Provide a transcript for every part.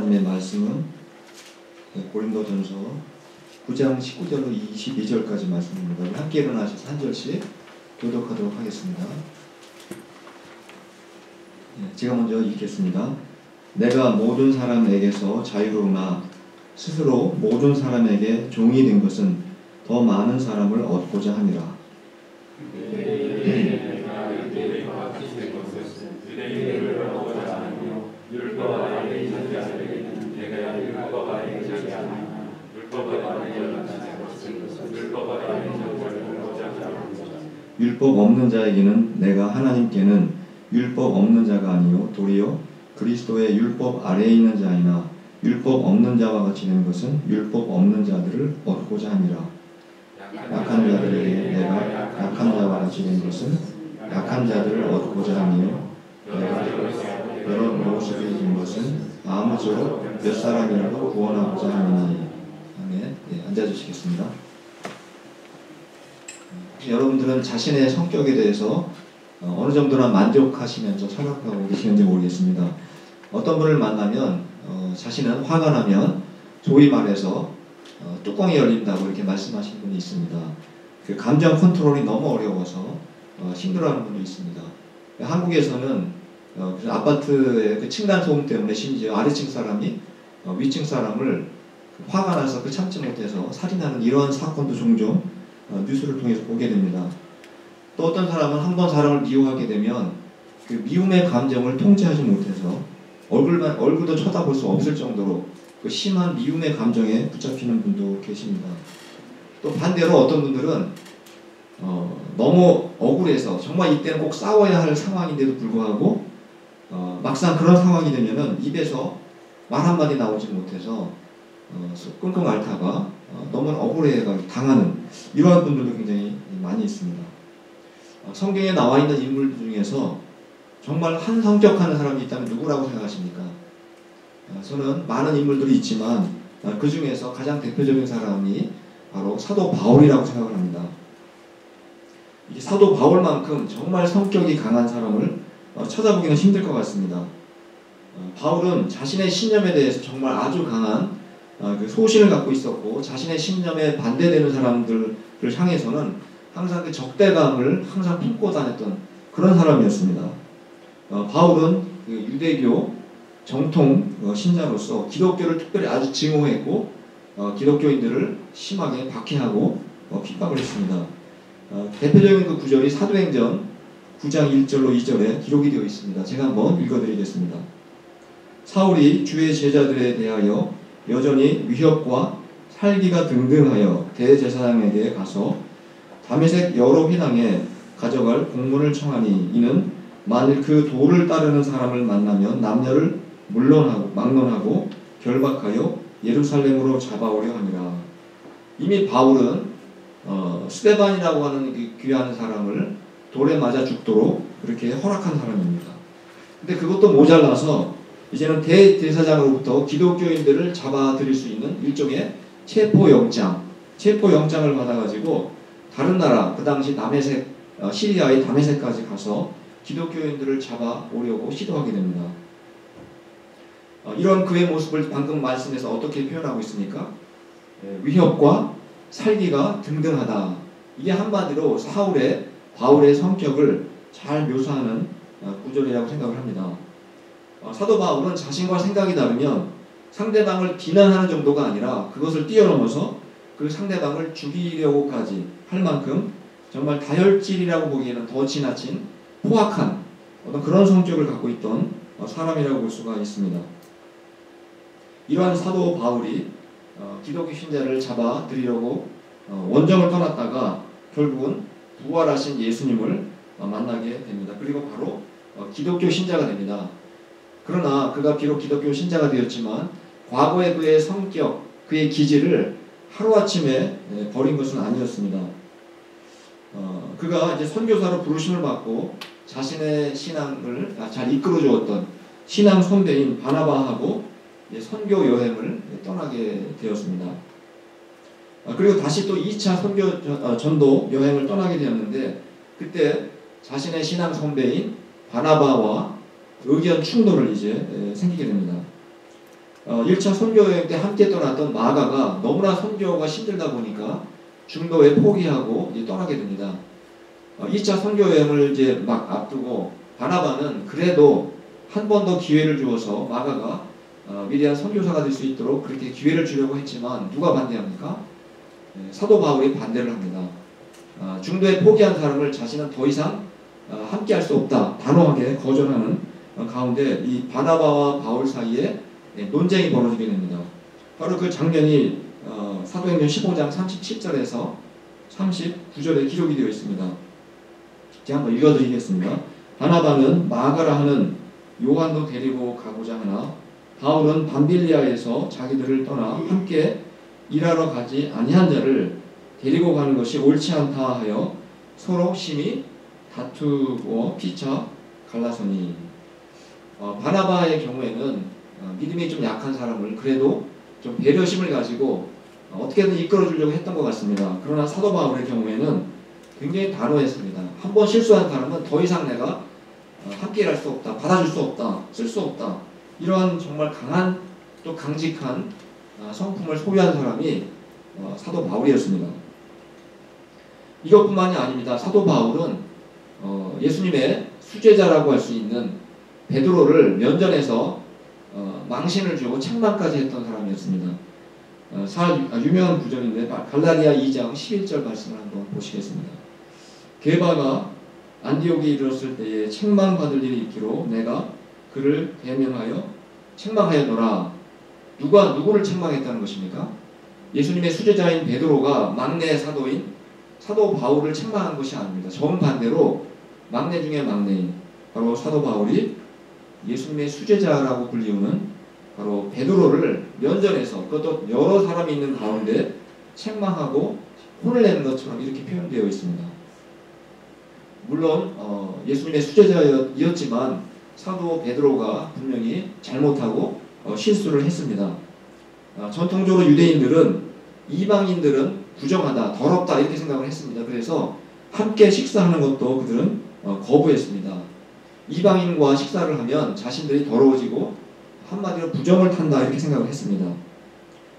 하나님의 말씀은 고린도전서 9장 19절로 22절까지 말씀입니다. 우리 함께 일어나셔서 한 절씩 교독하도록 하겠습니다. 제가 먼저 읽겠습니다. 내가 모든 사람에게서 자유로우나 스스로 모든 사람에게 종이 된 것은 더 많은 사람을 얻고자 함이라. 율법 없는 자에게는 내가 하나님께는 율법 없는 자가 아니요 도리어 그리스도의 율법 아래에 있는 자이나 율법 없는 자와 같이 된 것은 율법 없는 자들을 얻고자 함이라. 약한 자들에게 내가 약한 자와 같이 된 것은 약한 자들을 얻고자 함이요 내가 여러 모습이 된 것은 아무쪼록 몇 사람이라도 구원하고자 함이니. 아멘. 앉아주시겠습니다. 여러분들은 자신의 성격에 대해서 어느 정도나 만족하시면서 생각하고 계시는지 모르겠습니다. 어떤 분을 만나면 자신은 화가 나면 소위 말해서 뚜껑이 열린다고 이렇게 말씀하시는 분이 있습니다. 그 감정 컨트롤이 너무 어려워서 힘들어하는 분도 있습니다. 한국에서는 아파트의 그 층간 소음 때문에 심지어 아래층 사람이 위층 사람을 화가 나서 그 참지 못해서 살인하는 이런 사건도 종종 뉴스를 통해서 보게 됩니다. 또 어떤 사람은 한번 사람을 미워하게 되면 그 미움의 감정을 통제하지 못해서 얼굴도 쳐다볼 수 없을 정도로 그 심한 미움의 감정에 붙잡히는 분도 계십니다. 또 반대로 어떤 분들은 너무 억울해서 정말 이때는 꼭 싸워야 할 상황인데도 불구하고 막상 그런 상황이 되면은 입에서 말 한마디 나오지 못해서 끙끙 앓다가 너무 억울해 당하는 이러한 분들도 굉장히 많이 있습니다. 성경에 나와 있는 인물들 중에서 정말 한 성격하는 사람이 있다면 누구라고 생각하십니까? 저는 많은 인물들이 있지만 그 중에서 가장 대표적인 사람이 바로 사도 바울이라고 생각을 합니다. 이 사도 바울만큼 정말 성격이 강한 사람을 찾아보기는 힘들 것 같습니다. 바울은 자신의 신념에 대해서 정말 아주 강한 그 소신을 갖고 있었고 자신의 신념에 반대되는 사람들을 향해서는 항상 그 적대감을 항상 품고 다녔던 그런 사람이었습니다. 바울은 그 유대교 정통 신자로서 기독교를 특별히 아주 증오했고 기독교인들을 심하게 박해하고 핍박을 했습니다. 대표적인 그 구절이 사도행전 9장 1절로 2절에 기록이 되어 있습니다. 제가 한번 읽어드리겠습니다. 사울이 주의 제자들에 대하여 여전히 위협과 살기가 등등하여 대제사장에게 가서 다메섹 여러 회당에 가져갈 공문을 청하니 이는 만일 그 도를 따르는 사람을 만나면 남녀를 막론하고 결박하여 예루살렘으로 잡아오려 함이라. 이미 바울은 스데반이라고 하는 그 귀한 사람을 돌에 맞아 죽도록 그렇게 허락한 사람입니다. 근데 그것도 모자라서 이제는 대제사장으로부터 기독교인들을 잡아들일 수 있는 일종의 체포영장을 받아가지고 다른 나라, 그 당시 시리아의 다메섹까지 가서 기독교인들을 잡아오려고 시도하게 됩니다. 이런 그의 모습을 방금 말씀에서 어떻게 표현하고 있습니까? 위협과 살기가 등등하다. 이게 한마디로 바울의 성격을 잘 묘사하는 구절이라고 생각을 합니다. 사도 바울은 자신과 생각이 다르면 상대방을 비난하는 정도가 아니라 그것을 뛰어넘어서 그 상대방을 죽이려고까지 할 만큼 정말 다혈질이라고 보기에는 더 지나친 포악한 어떤 그런 성격을 갖고 있던 사람이라고 볼 수가 있습니다. 이러한 사도 바울이 기독교 신자를 잡아들이려고 원정을 떠났다가 결국은 부활하신 예수님을 만나게 됩니다. 그리고 바로 기독교 신자가 됩니다. 그러나 그가 비록 기독교 신자가 되었지만 과거의 그의 성격, 그의 기질을 하루아침에 버린 것은 아니었습니다. 그가 이제 선교사로 부르심을 받고 자신의 신앙을 잘 이끌어 주었던 신앙 선배인 바나바하고 선교 여행을 떠나게 되었습니다. 그리고 다시 또 2차 선교 전도 여행을 떠나게 되었는데 그때 자신의 신앙 선배인 바나바와 의견 충돌을 이제 생기게 됩니다. 1차 선교 여행 때 함께 떠났던 마가가 너무나 선교가 힘들다 보니까 중도에 포기하고 이제 떠나게 됩니다. 2차 선교 여행을 이제 막 앞두고 바나바는 그래도 한 번 더 기회를 주어서 마가가 위대한 선교사가 될 수 있도록 그렇게 기회를 주려고 했지만 누가 반대합니까? 사도 바울이 반대를 합니다. 중도에 포기한 사람을 자신은 더 이상 함께 할 수 없다 단호하게 거절하는 가운데 이 바나바와 바울 사이에 논쟁이 벌어지게 됩니다. 바로 그 장면이 사도행전 15장 37절에서 39절에 기록이 되어 있습니다. 제가 한번 읽어드리겠습니다. 바나바는 마가라 하는 요한도 데리고 가고자 하나 바울은 밤빌리아에서 자기들을 떠나 함께 일하러 가지 아니한 자를 데리고 가는 것이 옳지 않다 하여 서로 심히 다투고 피차 갈라서니 바나바의 경우에는 믿음이 좀 약한 사람을 그래도 좀 배려심을 가지고 어떻게든 이끌어 주려고 했던 것 같습니다. 그러나 사도 바울의 경우에는 굉장히 단호했습니다. 한 번 실수한 사람은 더 이상 내가 함께 일할 수 없다, 받아줄 수 없다, 쓸 수 없다. 이러한 정말 강한 또 강직한 성품을 소유한 사람이 사도 바울이었습니다. 이것뿐만이 아닙니다. 사도 바울은 예수님의 수제자라고 할 수 있는 베드로를 면전에서 망신을 주고 책망까지 했던 사람이었습니다. 유명한 구절인데 갈라디아 2장 11절 말씀을 한번 보시겠습니다. 게바가 안디옥에 이르렀을 때에 책망받을 일이 있기로 내가 그를 대면하여 책망하였노라. 누구를 책망했다는 것입니까? 예수님의 수제자인 베드로가 막내 사도인 사도 바울을 책망한 것이 아닙니다. 정반대로 막내 중에 막내인 바로 사도 바울이 예수님의 수제자라고 불리우는 바로 베드로를 면전에서 그것도 여러 사람이 있는 가운데 책망하고 혼을 내는 것처럼 이렇게 표현되어 있습니다. 물론 예수님의 수제자였지만 사도 베드로가 분명히 잘못하고 실수를 했습니다. 전통적으로 유대인들은 이방인들은 부정하다, 더럽다 이렇게 생각을 했습니다. 그래서 함께 식사하는 것도 그들은 거부했습니다. 이방인과 식사를 하면 자신들이 더러워지고 한마디로 부정을 탄다 이렇게 생각을 했습니다.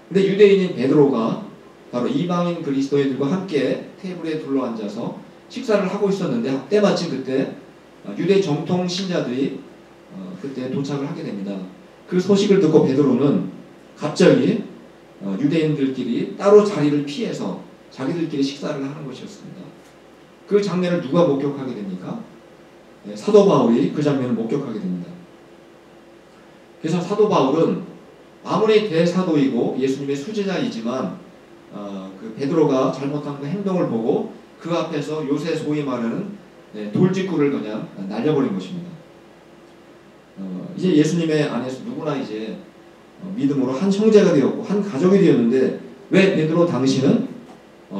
근데 유대인인 베드로가 바로 이방인 그리스도인들과 함께 테이블에 둘러앉아서 식사를 하고 있었는데 때마침 그때 유대 정통 신자들이 그때 도착을 하게 됩니다. 그 소식을 듣고 베드로는 갑자기 유대인들끼리 따로 자리를 피해서 자기들끼리 식사를 하는 것이었습니다. 그 장면을 누가 목격하게 됩니까? 사도 바울이 그 장면을 목격하게 됩니다. 그래서 사도 바울은 아무리 대사도이고 예수님의 수제자이지만 그 베드로가 잘못한 그 행동을 보고 그 앞에서 요새 소위 말하는 돌직구를 그냥 날려버린 것입니다. 이제 예수님의 안에서 누구나 이제 믿음으로 한 형제가 되었고 한 가족이 되었는데 왜 베드로 당신은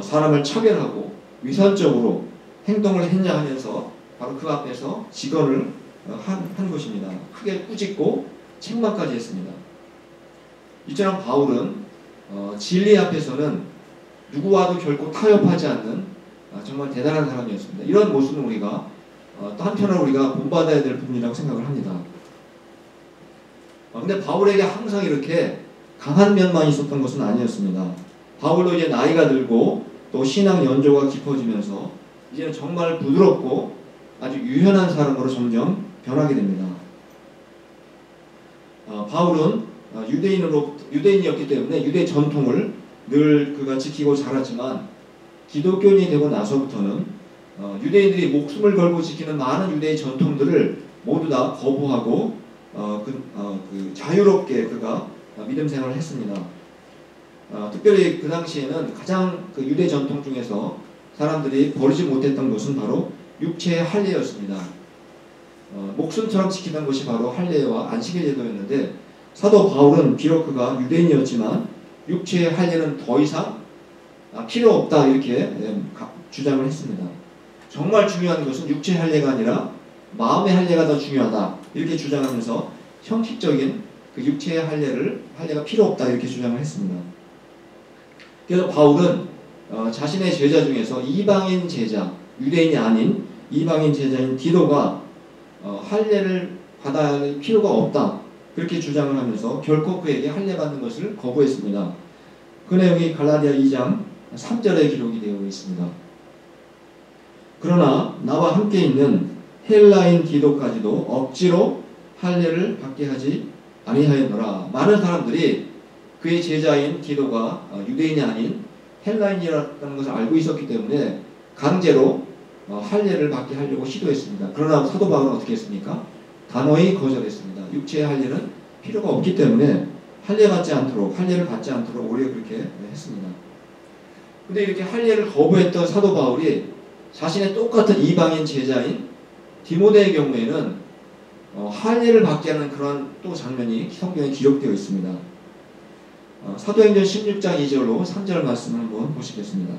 사람을 차별하고 위선적으로 행동을 했냐 하면서 바로 그 앞에서 직언을 한 것입니다. 크게 꾸짖고 책망까지 했습니다. 이처럼 바울은 진리 앞에서는 누구와도 결코 타협하지 않는 정말 대단한 사람이었습니다. 이런 모습은 우리가 또 한편으로 우리가 본받아야 될 부분이라고 생각을 합니다. 근데 바울에게 항상 이렇게 강한 면만 있었던 것은 아니었습니다. 바울도 이제 나이가 들고 또 신앙 연조가 깊어지면서 이제는 정말 부드럽고 아주 유연한 사람으로 점점 변하게 됩니다. 바울은 유대인이었기 때문에 유대 전통을 늘 그가 지키고 자랐지만 기독교인이 되고 나서부터는 유대인들이 목숨을 걸고 지키는 많은 유대의 전통들을 모두 다 거부하고 자유롭게 그가 믿음 생활을 했습니다. 특별히 그 당시에는 가장 그 유대 전통 중에서 사람들이 버리지 못했던 것은 바로 육체의 할례였습니다. 목숨처럼 지키던 것이 바로 할례와 안식일 제도였는데 사도 바울은 비록 그가 유대인이었지만 육체의 할례는 더 이상 필요 없다 이렇게 주장을 했습니다. 정말 중요한 것은 육체의 할례가 아니라 마음의 할례가 더 중요하다 이렇게 주장하면서 형식적인 그 육체의 할례가 필요 없다 이렇게 주장을 했습니다. 그래서 바울은 자신의 제자 중에서 이방인 제자, 유대인이 아닌 이방인 제자인 디도가 할례를 받아야 할 필요가 없다. 그렇게 주장을 하면서 결코 그에게 할례받는 것을 거부했습니다. 그 내용이 갈라디아 2장 3절에 기록이 되어 있습니다. 그러나 나와 함께 있는 헬라인 디도까지도 억지로 할례를 받게 하지 아니하였노라. 많은 사람들이 그의 제자인 디도가 유대인이 아닌 헬라인이라는 것을 알고 있었기 때문에 강제로 할례를 받게 하려고 시도했습니다. 그러나 사도 바울은 어떻게 했습니까? 단호히 거절했습니다. 육체의 할례는 필요가 없기 때문에 할례를 받지 않도록 오히려 그렇게 했습니다. 근데 이렇게 할례를 거부했던 사도 바울이 자신의 똑같은 이방인 제자인 디모데의 경우에는 할례를 받게 하는 그런 또 장면이 성경에 기록되어 있습니다. 사도행전 16장 2절로 3절 말씀을 한번 보시겠습니다.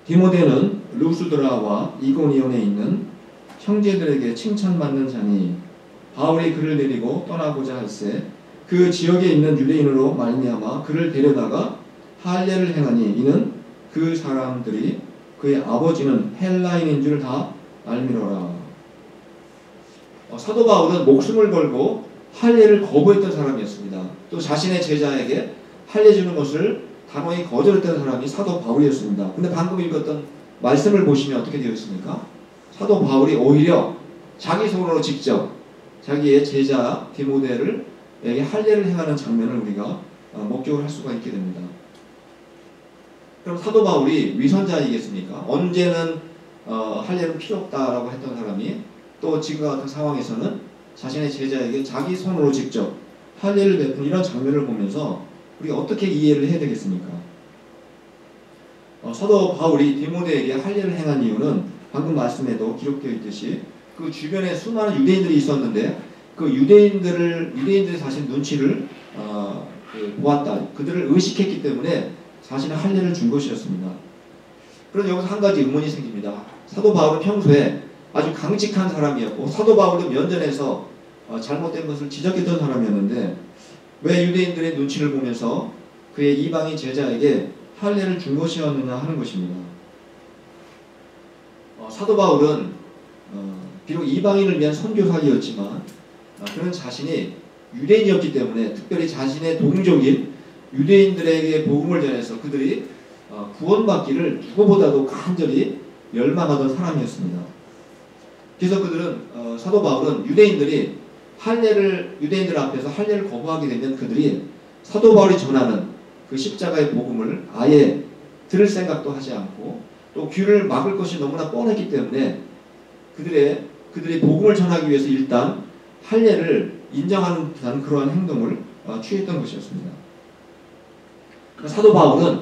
디모데는 루스드라와 이고니온에 있는 형제들에게 칭찬받는 자니 바울이 그를 데리고 떠나고자 할세 그 지역에 있는 유대인으로 말미암아 그를 데려다가 할례를 행하니 이는 그 사람들이 그의 아버지는 헬라인인 줄 다 알미로라. 사도 바울은 목숨을 걸고 할례를 거부했던 사람이었습니다. 또 자신의 제자에게 할례 주는 것을 단호히 거절했던 사람이 사도 바울이었습니다. 근데 방금 읽었던 말씀을 보시면 어떻게 되어 있습니까? 사도 바울이 오히려 자기 손으로 직접 자기의 제자 디모데에게 할례를 행하는 장면을 우리가 목격을 할 수가 있게 됩니다. 그럼 사도 바울이 위선자이겠습니까? 언제는 할례는 필요 없다라고 했던 사람이 또 지금과 같은 상황에서는 자신의 제자에게 자기 손으로 직접 할례를 베푼 이런 장면을 보면서 우리가 어떻게 이해를 해야 되겠습니까? 사도 바울이 디모데에게 할례를 행한 이유는 방금 말씀에도 기록되어 있듯이 그 주변에 수많은 유대인들이 있었는데 그 유대인들의 자신 눈치를 보았다. 그들을 의식했기 때문에 자신의 할례를 준 것이었습니다. 그런데 여기서 한 가지 의문이 생깁니다. 사도 바울은 평소에 아주 강직한 사람이었고 사도 바울도 면전에서 잘못된 것을 지적했던 사람이었는데 왜 유대인들의 눈치를 보면서 그의 이방인 제자에게 할례를 준 것이었느냐 하는 것입니다. 사도 바울은 비록 이방인을 위한 선교사이었지만 그는 자신이 유대인이었기 때문에 특별히 자신의 동족인 유대인들에게 복음을 전해서 그들이 구원받기를 누구보다도 간절히 열망하던 사람이었습니다. 그래서 그들은 사도 바울은 유대인들 앞에서 할례를 거부하게 되면 그들이 사도 바울이 전하는 그 십자가의 복음을 아예 들을 생각도 하지 않고 또 귀를 막을 것이 너무나 뻔했기 때문에 그들이 복음을 전하기 위해서 일단 할례를 인정하는 듯한 그러한 행동을 취했던 것이었습니다. 사도 바울은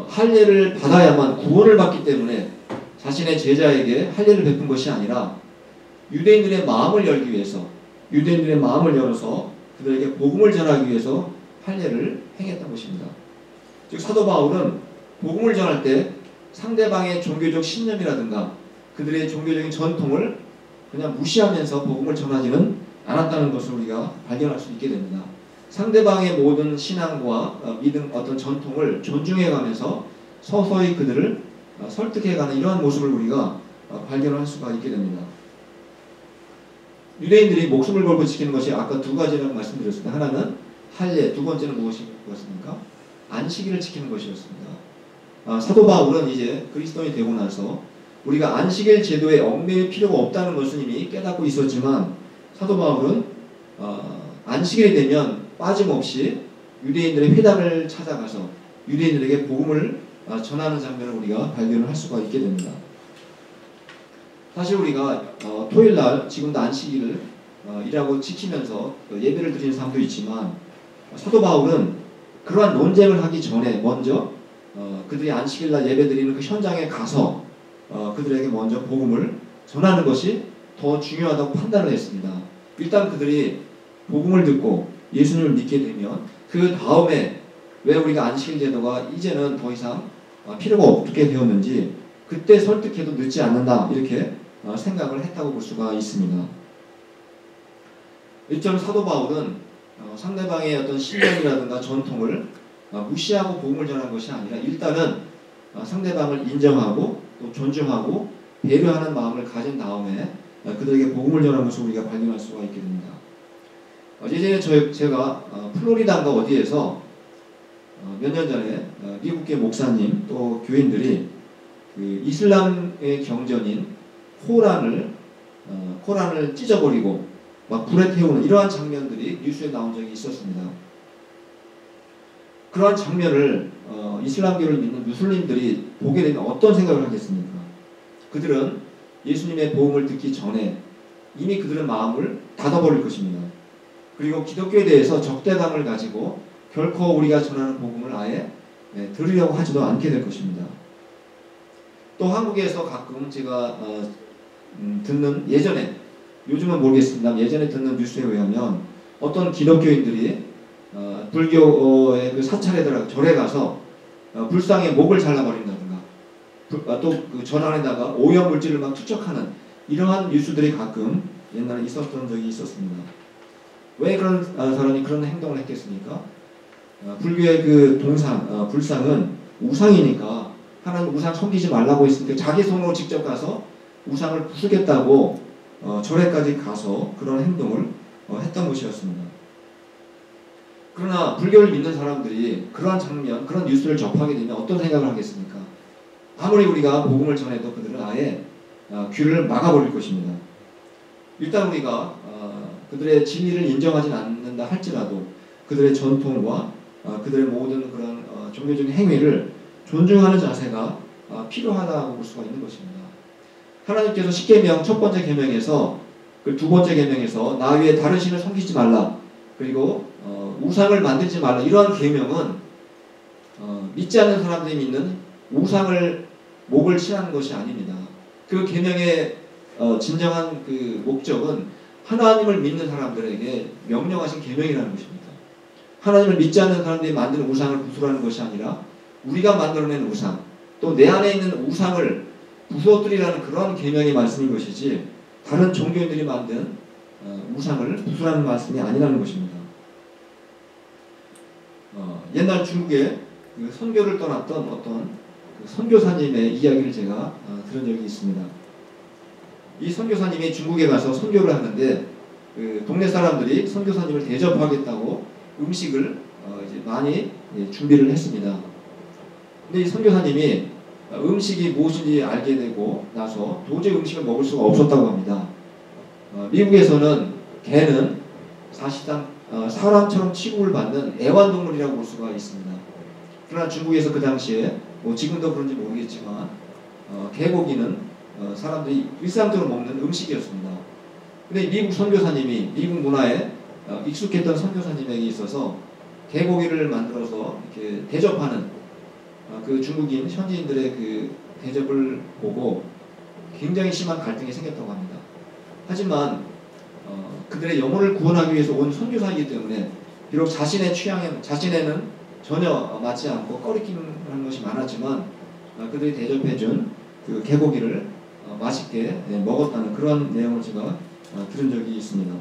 할례를 받아야만 구원을 받기 때문에 자신의 제자에게 할례를 베푼 것이 아니라 유대인들의 마음을 열어서 그들에게 복음을 전하기 위해서 할례를 행했던 것입니다. 즉 사도 바울은 복음을 전할 때 상대방의 종교적 신념이라든가 그들의 종교적인 전통을 그냥 무시하면서 복음을 전하지는 않았다는 것을 우리가 발견할 수 있게 됩니다. 상대방의 모든 신앙과 믿음 어떤 전통을 존중해가면서 서서히 그들을 설득해가는 이러한 모습을 우리가 발견할 수가 있게 됩니다. 유대인들이 목숨을 걸고 지키는 것이 아까 두 가지라고 말씀드렸습니다. 하나는 할례, 두 번째는 무엇이었습니까? 안식일을 지키는 것이었습니다. 사도 바울은 이제 그리스도인이 되고 나서 우리가 안식일 제도에 얽매일 필요가 없다는 것은 이미 깨닫고 있었지만 사도 바울은 안식일이 되면 빠짐없이 유대인들의 회당을 찾아가서 유대인들에게 복음을 전하는 장면을 우리가 발견을 할 수가 있게 됩니다. 사실 우리가 토요일날 지금도 안식일을 일하고 지키면서 예배를 드리는 사람도 있지만 사도 바울은 그러한 논쟁을 하기 전에 먼저 그들이 안식일날 예배 드리는 그 현장에 가서 그들에게 먼저 복음을 전하는 것이 더 중요하다고 판단을 했습니다. 일단 그들이 복음을 듣고 예수님을 믿게 되면 그 다음에 왜 우리가 안식일 제도가 이제는 더 이상 필요가 없게 되었는지 그때 설득해도 늦지 않는다 이렇게 생각을 했다고 볼 수가 있습니다. 일점 사도 바울은 상대방의 어떤 신념이라든가 전통을 무시하고 복음을 전하는 것이 아니라 일단은 상대방을 인정하고 또 존중하고 배려하는 마음을 가진 다음에 그들에게 복음을 전하는 것을 우리가 발견할 수가 있게 됩니다. 예전에 제가 플로리다인가 어디에서 몇 년 전에 미국계 목사님 또 교인들이 그 이슬람의 경전인 코란을 찢어버리고 막 불에 태우는 이러한 장면들이 뉴스에 나온 적이 있었습니다. 그러한 장면을 이슬람교를 믿는 무슬림들이 보게 되면 어떤 생각을 하겠습니까? 그들은 예수님의 복음을 듣기 전에 이미 그들의 마음을 닫아버릴 것입니다. 그리고 기독교에 대해서 적대감을 가지고 결코 우리가 전하는 복음을 아예 들으려고 하지도 않게 될 것입니다. 또 한국에서 가끔 제가 듣는 예전에 요즘은 모르겠습니다. 예전에 듣는 뉴스에 의하면 어떤 기독교인들이 불교의 그 사찰에다가 절에 가서 불상의 목을 잘라버린다든가 또 그 전 안에다가 오염물질을 막 투척하는 이러한 뉴스들이 가끔 옛날에 있었던 적이 있었습니다. 왜 그런 사람이 그런 행동을 했겠습니까? 불교의 그 불상은 우상이니까 하나님 우상 섬기지 말라고 했으니까 자기 손으로 직접 가서 우상을 부수겠다고 절에까지 가서 그런 행동을 했던 것이었습니다. 그러나 불교를 믿는 사람들이 그러한 장면, 그런 뉴스를 접하게 되면 어떤 생각을 하겠습니까? 아무리 우리가 복음을 전해도 그들은 아예 귀를 막아버릴 것입니다. 일단 우리가 그들의 진리를 인정하지 않는다 할지라도 그들의 전통과 그들의 모든 그런 종교적인 행위를 존중하는 자세가 필요하다고 볼 수가 있는 것입니다. 하나님께서 십계명 첫 번째 계명에서 그 두 번째 계명에서 나 외에 다른 신을 섬기지 말라 그리고 우상을 만들지 말라 이러한 계명은 믿지 않는 사람들이 믿는 우상을 목을 칠하는 것이 아닙니다. 그 계명의 진정한 그 목적은 하나님을 믿는 사람들에게 명령하신 계명이라는 것입니다. 하나님을 믿지 않는 사람들이 만드는 우상을 부수라는 것이 아니라 우리가 만들어낸 우상 또 내 안에 있는 우상을 부수어뜨리라는 그런 계명의 말씀인 것이지 다른 종교인들이 만든 우상을 부수라는 말씀이 아니라는 것입니다. 옛날 중국에 그 선교를 떠났던 어떤 그 선교사님의 이야기를 제가 들은 적이 있습니다. 이 선교사님이 중국에 가서 선교를 하는데 그 동네 사람들이 선교사님을 대접하겠다고 음식을 이제 많이 준비를 했습니다. 근데 이 선교사님이 음식이 무엇인지 알게 되고 나서 도저히 음식을 먹을 수가 없었다고 합니다. 미국에서는 개는 사실상 사람처럼 취급을 받는 애완동물이라고 볼 수가 있습니다. 그러나 중국에서 그 당시에 뭐 지금도 그런지 모르겠지만 개고기는 사람들이 일상적으로 먹는 음식이었습니다. 근데 미국 선교사님이 미국 문화에 익숙했던 선교사님에게 있어서 개고기를 만들어서 이렇게 대접하는 그 중국인 현지인들의 그 대접을 보고 굉장히 심한 갈등이 생겼다고 합니다. 하지만 그들의 영혼을 구원하기 위해서 온 선교사이기 때문에 비록 자신에는 전혀 맞지 않고 꺼리끼는 것이 많았지만 그들이 대접해준 그 개고기를 맛있게 먹었다는 그런 내용을 제가 들은 적이 있습니다.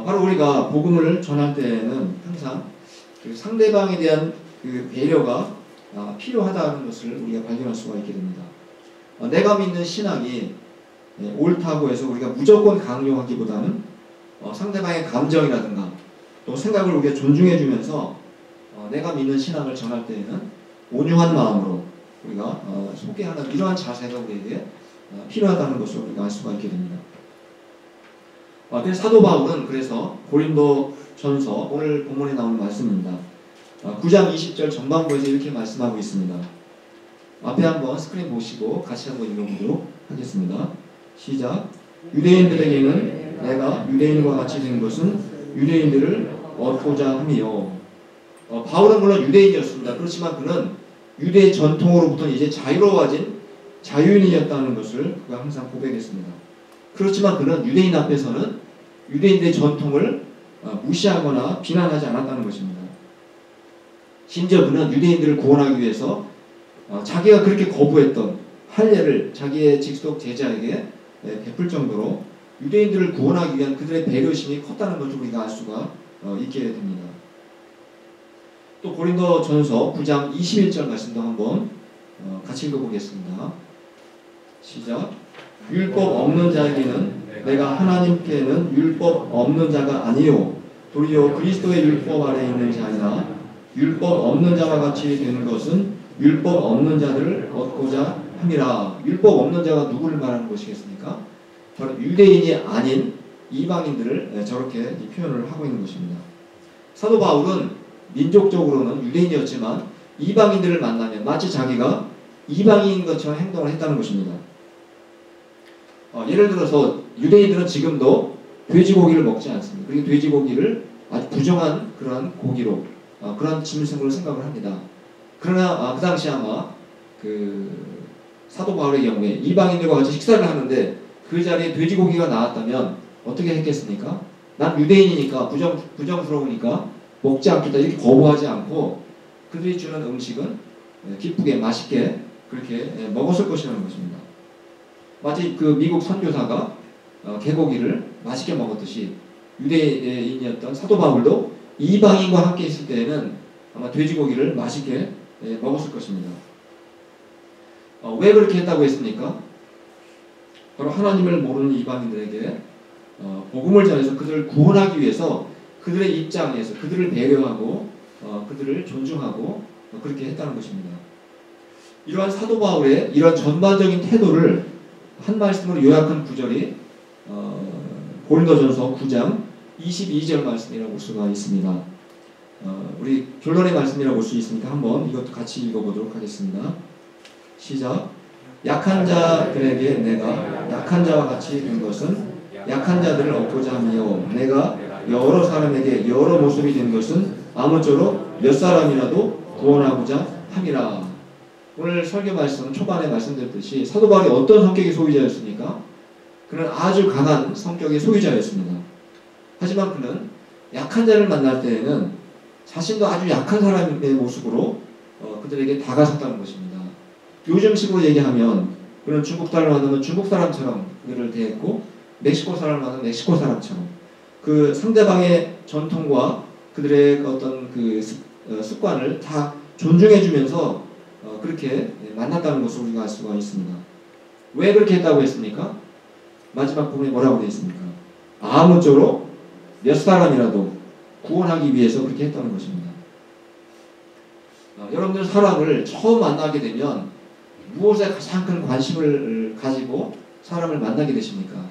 바로 우리가 복음을 전할 때에는 항상 그 상대방에 대한 그 배려가 필요하다는 것을 우리가 발견할 수가 있게 됩니다. 내가 믿는 신앙이 옳다고 해서 우리가 무조건 강요하기보다는 상대방의 감정이라든가 또 생각을 우리가 존중해 주면서 내가 믿는 신앙을 전할 때에는 온유한 마음으로 우리가 소개하는 이러한 자세가 우리에게 필요하다는 것을 우리가 알 수가 있게 됩니다. 그래서 사도 바울은 그래서 고린도전서 오늘 본문에 나오는 말씀입니다. 9장 20절 전반부에서 이렇게 말씀하고 있습니다. 앞에 한번 스크린 보시고 같이 한번 읽어보도록 하겠습니다. 시작. 유대인들에게는 내가 유대인과 같이 된 것은 유대인들을 얻고자 함이요. 바울은 물론 유대인이었습니다. 그렇지만 그는 유대 전통으로부터 이제 자유로워진 자유인이었다는 것을 그가 항상 고백했습니다. 그렇지만 그는 유대인 앞에서는 유대인들의 전통을 무시하거나 비난하지 않았다는 것입니다. 심지어 그는 유대인들을 구원하기 위해서 자기가 그렇게 거부했던 할례를 자기의 직속 제자에게 베풀 정도로 유대인들을 구원하기 위한 그들의 배려심이 컸다는 것을 우리가 알 수가 있게 됩니다. 또 고린도전서 9장 21절 말씀도 한번 같이 읽어보겠습니다. 시작. 율법 없는 자에게는 내가 하나님께는 율법 없는 자가 아니요 도리어 그리스도의 율법 아래 있는 자이나 율법 없는 자와 같이 되는 것은 율법 없는 자들을 얻고자 함이라. 율법 없는 자가 누구를 말하는 것이겠습니까? 바로 유대인이 아닌 이방인들을 저렇게 표현을 하고 있는 것입니다. 사도 바울은 민족적으로는 유대인이었지만 이방인들을 만나면 마치 자기가 이방인인 것처럼 행동을 했다는 것입니다. 예를 들어서 유대인들은 지금도 돼지고기를 먹지 않습니다. 그리고 돼지고기를 아주 부정한 그러한 고기로 그런 짐승으로 생각을 합니다. 그러나 그 당시 아마 그 사도 바울의 경우에 이방인들과 같이 식사를 하는데 그 자리에 돼지고기가 나왔다면 어떻게 했겠습니까? 난 유대인이니까 부정스러우니까 먹지 않겠다 이렇게 거부하지 않고 그들이 주는 음식은 기쁘게 맛있게 그렇게 먹었을 것이라는 것입니다. 마치 그 미국 선교사가 개고기를 맛있게 먹었듯이 유대인이었던 사도 바울도 이방인과 함께 있을 때에는 아마 돼지고기를 맛있게 먹었을 것입니다. 왜 그렇게 했다고 했습니까? 바로 하나님을 모르는 이방인들에게 복음을 전해서 그들을 구원하기 위해서 그들의 입장에서 그들을 배려하고 그들을 존중하고 그렇게 했다는 것입니다. 이러한 사도 바울의 이러한 전반적인 태도를 한 말씀으로 요약한 구절이 고린도전서 9장 22절 말씀이라고 볼 수가 있습니다. 우리 결론의 말씀이라고 볼 수 있으니까 한번 이것도 같이 읽어보도록 하겠습니다. 시작. 약한 자들에게 내가 약한 자와 같이 된 것은 약한 자들을 얻고자 함이요 내가 여러 사람에게 여러 모습이 된 것은 아무쪼록 몇 사람이라도 구원하고자 함이라. 오늘 설교 말씀 초반에 말씀드렸듯이 사도 바울이 어떤 성격의 소유자였습니까? 그는 아주 강한 성격의 소유자였습니다. 하지만 그는 약한 자를 만날 때에는 자신도 아주 약한 사람의 모습으로 그들에게 다가섰다는 것입니다. 요즘식으로 얘기하면 그는 중국 사람을 만나면 중국 사람처럼 그들을 대했고 멕시코 사람을 만나면 멕시코 사람처럼 그 상대방의 전통과 그들의 어떤 그 습관을 다 존중해주면서 그렇게 만났다는 것을 우리가 알 수가 있습니다. 왜 그렇게 했다고 했습니까? 마지막 부분에 뭐라고 되어 있습니까? 아무쪼록 몇 사람이라도 구원하기 위해서 그렇게 했다는 것입니다. 여러분들 사람을 처음 만나게 되면 무엇에 가장 큰 관심을 가지고 사람을 만나게 되십니까?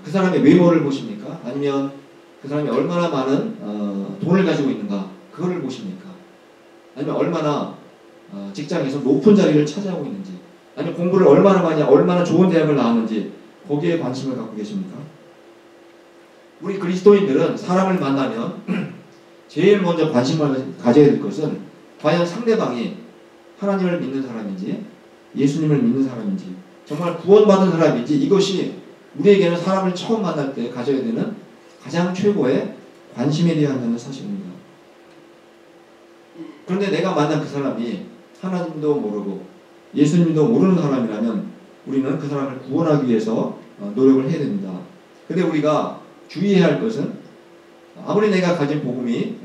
그 사람의 외모를 보십니까? 아니면 그 사람이 얼마나 많은 돈을 가지고 있는가? 그거를 보십니까? 아니면 얼마나 직장에서 높은 자리를 차지하고 있는지, 아니면 공부를 얼마나 많이, 얼마나 좋은 대학을 나왔는지 거기에 관심을 갖고 계십니까? 우리 그리스도인들은 사람을 만나면 제일 먼저 관심을 가져야 될 것은 과연 상대방이 하나님을 믿는 사람인지 예수님을 믿는 사람인지 정말 구원받은 사람인지, 이것이 우리에게는 사람을 처음 만날 때 가져야 되는 가장 최고의 관심에 대한 사실입니다. 그런데 내가 만난 그 사람이 하나님도 모르고 예수님도 모르는 사람이라면 우리는 그 사람을 구원하기 위해서 노력을 해야 됩니다. 근데 우리가 주의해야 할 것은 아무리 내가 가진 복음이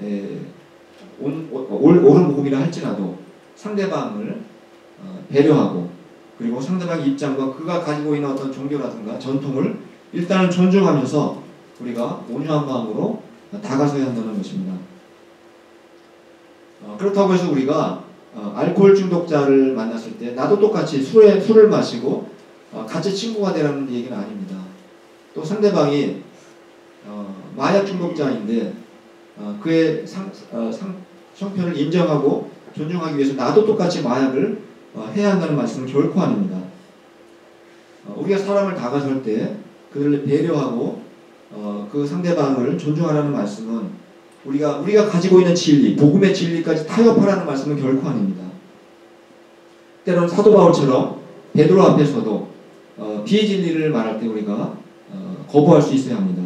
옳은 복음이라 할지라도 상대방을 배려하고 그리고 상대방의 입장과 그가 가지고 있는 어떤 종교라든가 전통을 일단은 존중하면서 우리가 온유한 마음으로 다가서야 한다는 것입니다. 그렇다고 해서 우리가 알코올 중독자를 만났을 때 나도 똑같이 술을 마시고 같이 친구가 되라는 얘기는 아닙니다. 또 상대방이 마약 중독자인데 그의 형편을 인정하고 존중하기 위해서 나도 똑같이 마약을 해야 한다는 말씀은 결코 아닙니다. 우리가 사람을 다가설 때 그들을 배려하고 그 상대방을 존중하라는 말씀은 우리가 가지고 있는 진리, 복음의 진리까지 타협하라는 말씀은 결코 아닙니다. 때로는 사도 바울처럼 베드로 앞에서도 비진리를 말할 때 우리가 거부할 수 있어야 합니다.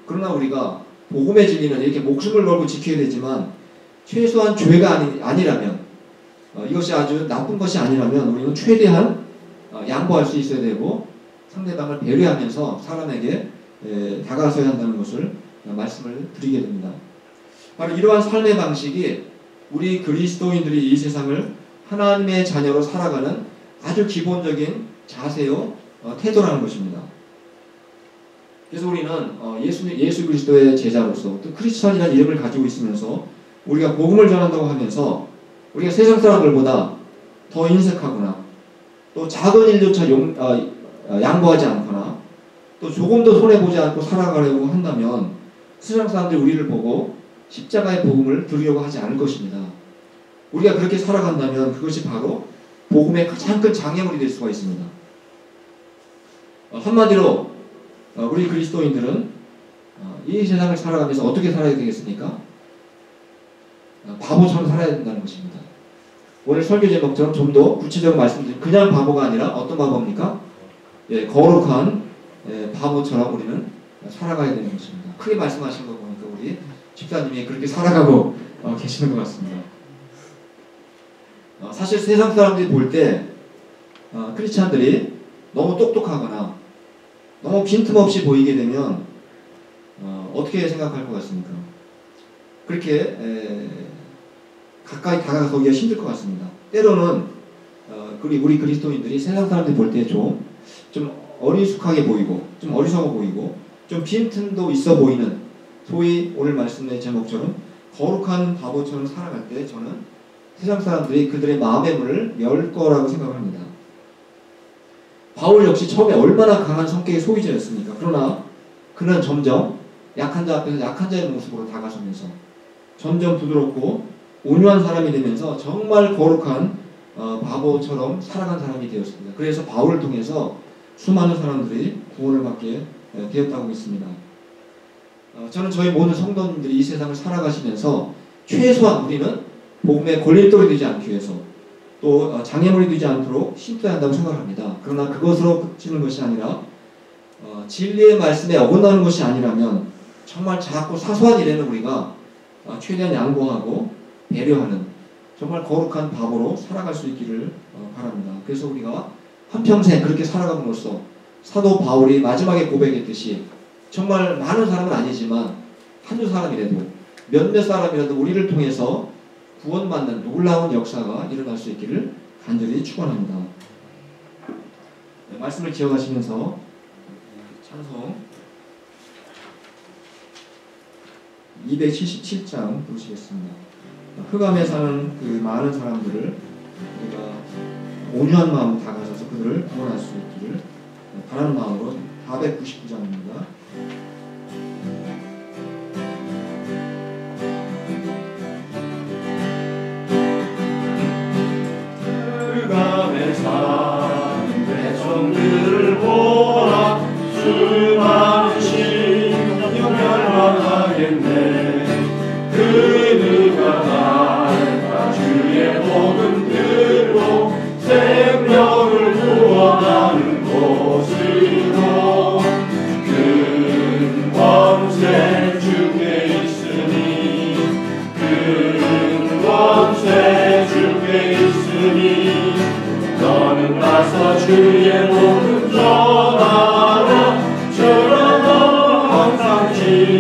그러나 우리가 복음의 진리는 이렇게 목숨을 걸고 지켜야 되지만 최소한 죄가 아니라면 이것이 아주 나쁜 것이 아니라면 우리는 최대한 양보할 수 있어야 되고 상대방을 배려하면서 사람에게 다가서야 한다는 것을 말씀을 드리게 됩니다. 바로 이러한 삶의 방식이 우리 그리스도인들이 이 세상을 하나님의 자녀로 살아가는 아주 기본적인 자세요 태도라는 것입니다. 그래서 우리는 예수 그리스도의 제자로서 또 크리스찬이라는 이름을 가지고 있으면서 우리가 복음을 전한다고 하면서 우리가 세상 사람들보다 더 인색하거나 또 작은 일조차 양보하지 않거나 또 조금도 손해보지 않고 살아가려고 한다면 세상 사람들이 우리를 보고 십자가의 복음을 들으려고 하지 않을 것입니다. 우리가 그렇게 살아간다면 그것이 바로 복음의 가장 큰 장애물이 될 수가 있습니다. 한마디로 우리 그리스도인들은 이 세상을 살아가면서 어떻게 살아야 되겠습니까? 바보처럼 살아야 된다는 것입니다. 오늘 설교 제목처럼 좀 더 구체적으로 말씀드리면 그냥 바보가 아니라 어떤 바보입니까? 거룩한 바보처럼 우리는 살아가야 되는 것입니다. 크게 말씀하신 거 보니까 우리 집사님이 그렇게 살아가고 계시는 것 같습니다. 사실 세상 사람들이 볼 때 크리스찬들이 너무 똑똑하거나 너무 빈틈없이 보이게 되면 어떻게 생각할 것 같습니까? 그렇게 가까이 다가서기가 힘들 것 같습니다. 때로는 우리 그리스도인들이 세상 사람들이 볼 때 좀 어리숙하게 보이고 좀 어리석어 보이고 좀 빈틈도 있어 보이는 소위 오늘 말씀의 제목처럼 거룩한 바보처럼 살아갈 때 저는 세상 사람들이 그들의 마음의 문을 열 거라고 생각합니다. 바울 역시 처음에 얼마나 강한 성격의 소유자였습니까? 그러나 그는 점점 약한 자 앞에서 약한 자의 모습으로 다가서면서 점점 부드럽고 온유한 사람이 되면서 정말 거룩한 바보처럼 살아간 사람이 되었습니다. 그래서 바울을 통해서 수많은 사람들이 구원을 받게 되었다고 믿습니다. 저는 저희 모든 성도님들이 이 세상을 살아가시면서 최소한 우리는 복음의 걸림돌이 되지 않기 위해서 또 장애물이 되지 않도록 심어야 한다고 생각합니다. 그러나 그것으로 그치는 것이 아니라 진리의 말씀에 어긋나는 것이 아니라면 정말 작고 사소한 일에는 우리가 최대한 양보하고 배려하는 정말 거룩한 바보로 살아갈 수 있기를 바랍니다. 그래서 우리가 한평생 그렇게 살아감으로써 사도 바울이 마지막에 고백했듯이 정말 많은 사람은 아니지만 한두 사람이라도 몇몇 사람이라도 우리를 통해서 구원받는 놀라운 역사가 일어날 수 있기를 간절히 축원합니다. 말씀을 기억하시면서 찬송 277장 부르시겠습니다. 흑암에 사는 그 많은 사람들을 우리가 온유한 마음으로 다가서서 그들을 구원할 수 있기를 바라는 마음으로 499장입니다. 흑암에 사는 백성들을 보라 수많은 심령 멸망하겠네. 그 누가 날까 주의 복음 들고 생명을 구원하는 곳으로 큰 권세 주께 있으니 큰 권세 주께 있으니 너는 가서 주의 복음 전하라. 주는 항상 지키리라.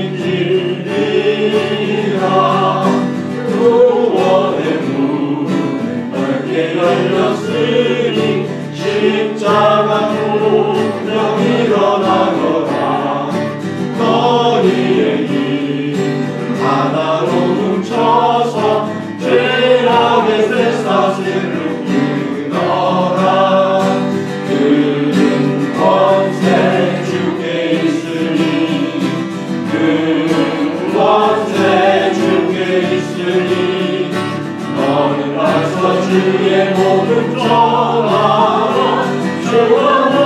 구원의 문은 넓게 열렸으니 십자가 운명 일어나거라. 너희의 힘을 하나로 뭉쳐서 죄악의 쇠사슬을 끊어라. 큰 권세 주께 있으니 큰 권세 주께 있으니 너는 가서 주의 복음 전하라. 주와 너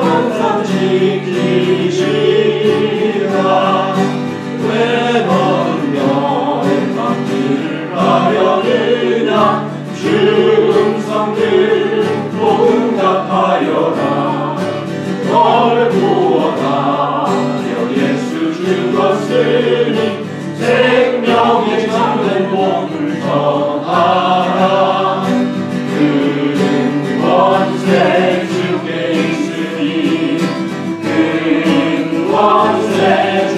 항상 지키시라. 왜 너는 멸망 길을 가려느냐. 주 음성 듣고 응답하여라. 널 구원하려 예수 죽었으니 생명의 참된 복을 전하라. 큰 권세 주께 있으니 큰 권세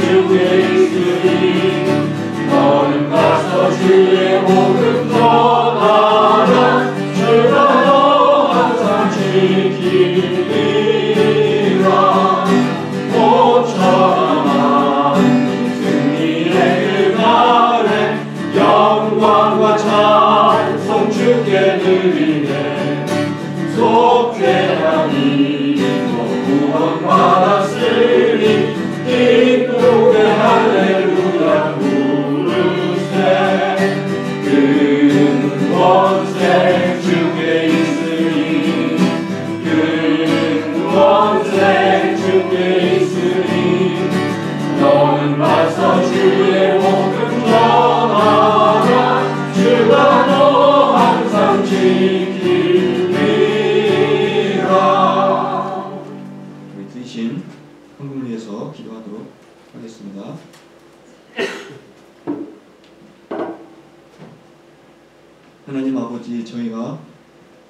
주께 있으니 너는 가서 주의 복음 전하라. 주가 너 항상 지키리라. 기도하겠습니다. 하나님 아버지, 저희가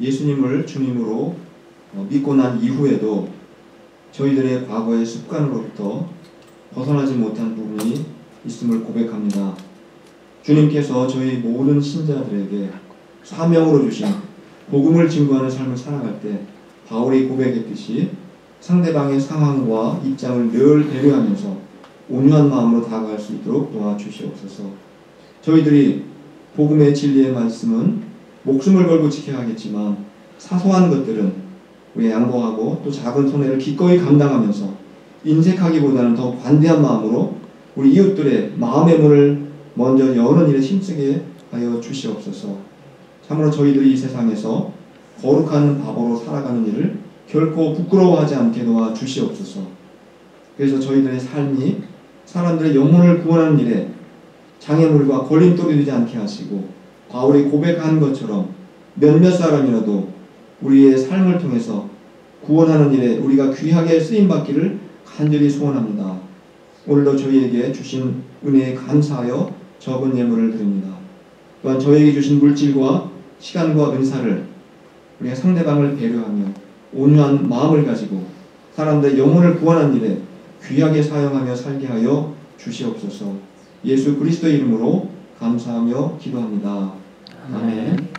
예수님을 주님으로 믿고 난 이후에도 저희들의 과거의 습관으로부터 벗어나지 못한 부분이 있음을 고백합니다. 주님께서 저희 모든 신자들에게 사명으로 주신 복음을 증거하는 삶을 살아갈 때 바울이 고백했듯이 상대방의 상황과 입장을 늘 배려하면서 온유한 마음으로 다가갈 수 있도록 도와주시옵소서. 저희들이 복음의 진리의 말씀은 목숨을 걸고 지켜야 하겠지만 사소한 것들은 우리가 양보하고 또 작은 손해를 기꺼이 감당하면서 인색하기보다는 더 관대한 마음으로 우리 이웃들의 마음의 문을 먼저 여는 일에 힘쓰게 하여 주시옵소서. 참으로 저희들이 이 세상에서 거룩한 바보로 살아가는 일을 결코 부끄러워하지 않게 도와 주시옵소서. 그래서 저희들의 삶이 사람들의 영혼을 구원하는 일에 장애물과 걸림돌이 되지 않게 하시고 바울이 고백한 것처럼 몇몇 사람이라도 우리의 삶을 통해서 구원하는 일에 우리가 귀하게 쓰임받기를 간절히 소원합니다. 오늘도 저희에게 주신 은혜에 감사하여 적은 예물을 드립니다. 또한 저희에게 주신 물질과 시간과 은사를 우리가 상대방을 배려하며 온유한 마음을 가지고 사람들의 영혼을 구원하는 일에 귀하게 사용하며 살게 하여 주시옵소서. 예수 그리스도의 이름으로 감사하며 기도합니다. 아멘.